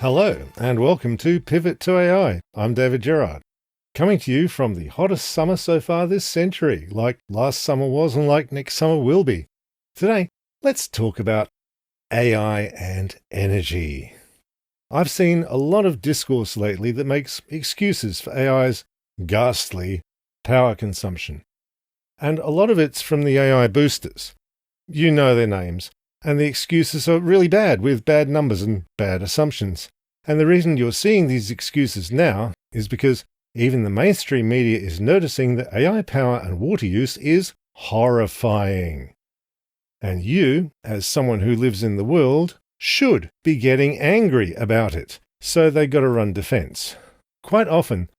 Hello, and welcome to Pivot to AI. I'm David Gerard, coming to you from the hottest summer so far this century, like last summer was and like next summer will be. Today, let's talk about AI and energy. I've seen a lot of discourse lately that makes excuses for AI's ghastly power consumption. And a lot of it's from the AI boosters. You know their names. And the excuses are really bad, with bad numbers and bad assumptions. And the reason you're seeing these excuses now is because even the mainstream media is noticing that AI power and water use is horrifying. And you, as someone who lives in the world, should be getting angry about it. So they got to run defense. Quite often,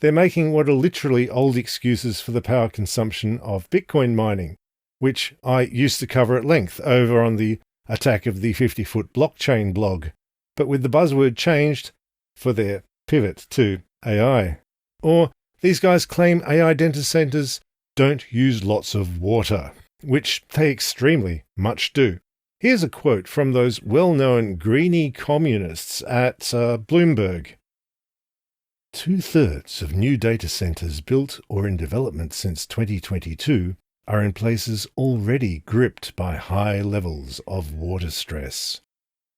they're making what are literally old excuses for the power consumption of Bitcoin mining, which I used to cover at length over on the Attack of the 50-Foot Blockchain blog, but with the buzzword changed for their pivot to AI. Or these guys claim AI data centers don't use lots of water, which they extremely much do. Here's a quote from those well-known greenie communists at Bloomberg. 2/3 of new data centers built or in development since 2022 are in places already gripped by high levels of water stress.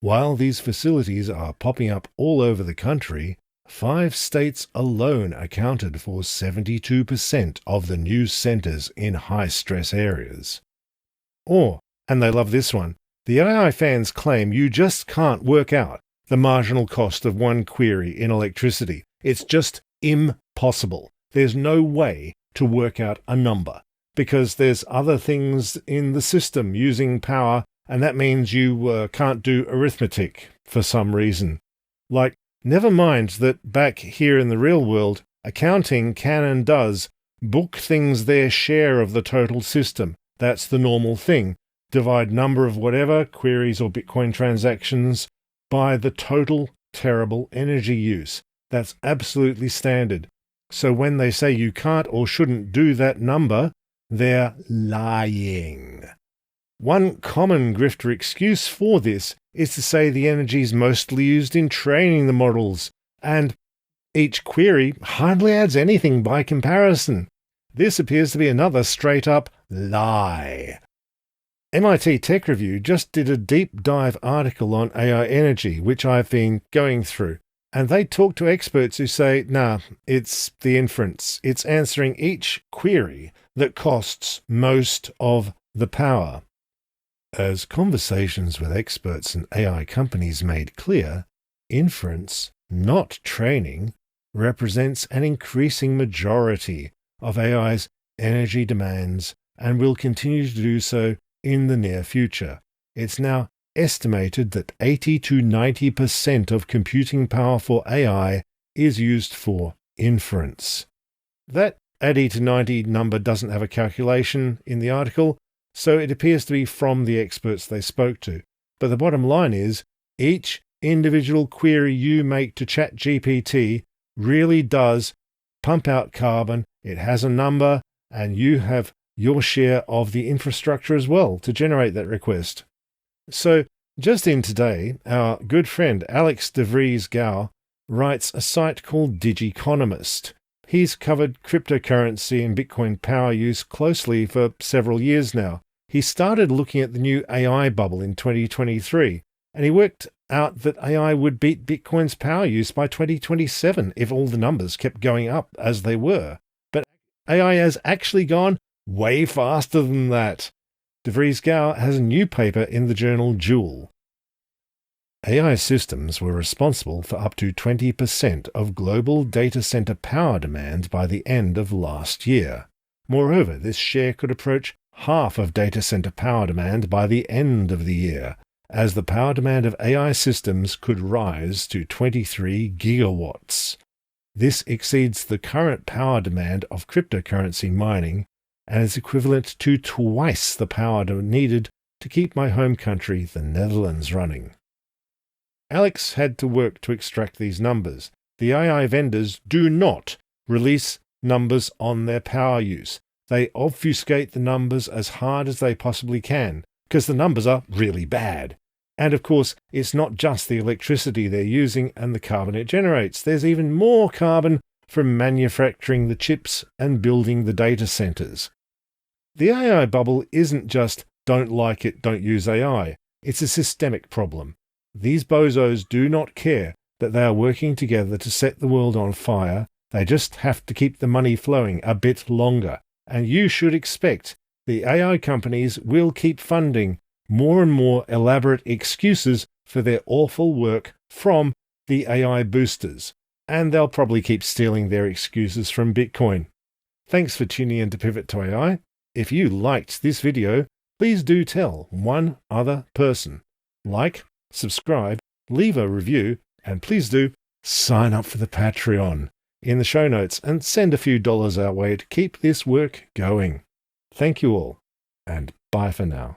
While these facilities are popping up all over the country, 5 states alone accounted for 72% of the new centers in high-stress areas. Or, and they love this one, the AI fans claim you just can't work out the marginal cost of one query in electricity. It's just impossible. There's no way to work out a number, because there's other things in the system using power, and that means you can't do arithmetic for some reason. Like, never mind that back here in the real world, accounting can and does book things their share of the total system. That's the normal thing. Divide number of whatever, queries or Bitcoin transactions, by the total terrible energy use. That's absolutely standard. So when they say you can't or shouldn't do that number, they're lying. One common grifter excuse for this is to say the energy is mostly used in training the models, and each query hardly adds anything by comparison. This appears to be another straight-up lie. MIT Tech Review just did a deep dive article on AI energy, which I've been going through, and they talk to experts who say, nah, it's the inference. It's answering each query that costs most of the power. As conversations with experts and AI companies made clear, inference, not training, represents an increasing majority of AI's energy demands and will continue to do so in the near future. It's now estimated that 80 to 90% of computing power for AI is used for inference. That 80 to 90 number doesn't have a calculation in the article, so it appears to be from the experts they spoke to. But the bottom line is, each individual query you make to ChatGPT really does pump out carbon. It has a number, and you have your share of the infrastructure as well to generate that request. So, just in today, our good friend Alex de Vries Gouw writes a site called Digiconomist. He's covered cryptocurrency and Bitcoin power use closely for several years now. He started looking at the new AI bubble in 2023, and he worked out that AI would beat Bitcoin's power use by 2027 if all the numbers kept going up as they were. But AI has actually gone way faster than that. De Vries Gouw has a new paper in the journal Joule. AI systems were responsible for up to 20% of global data center power demand by the end of last year. Moreover, this share could approach half of data center power demand by the end of the year, as the power demand of AI systems could rise to 23 gigawatts. This exceeds the current power demand of cryptocurrency mining and is equivalent to twice the power needed to keep my home country, the Netherlands, running. Alex had to work to extract these numbers. The AI vendors do not release numbers on their power use. They obfuscate the numbers as hard as they possibly can, because the numbers are really bad. And of course, it's not just the electricity they're using and the carbon it generates. There's even more carbon from manufacturing the chips and building the data centers. The AI bubble isn't just don't like it, don't use AI. It's a systemic problem. These bozos do not care that they are working together to set the world on fire. They just have to keep the money flowing a bit longer. And you should expect the AI companies will keep funding more and more elaborate excuses for their awful work from the AI boosters. And they'll probably keep stealing their excuses from Bitcoin. Thanks for tuning in to Pivot to AI. If you liked this video, please do tell one other person. Like, subscribe, leave a review, and please do sign up for the Patreon in the show notes and send a few dollars our way to keep this work going. Thank you all, and bye for now.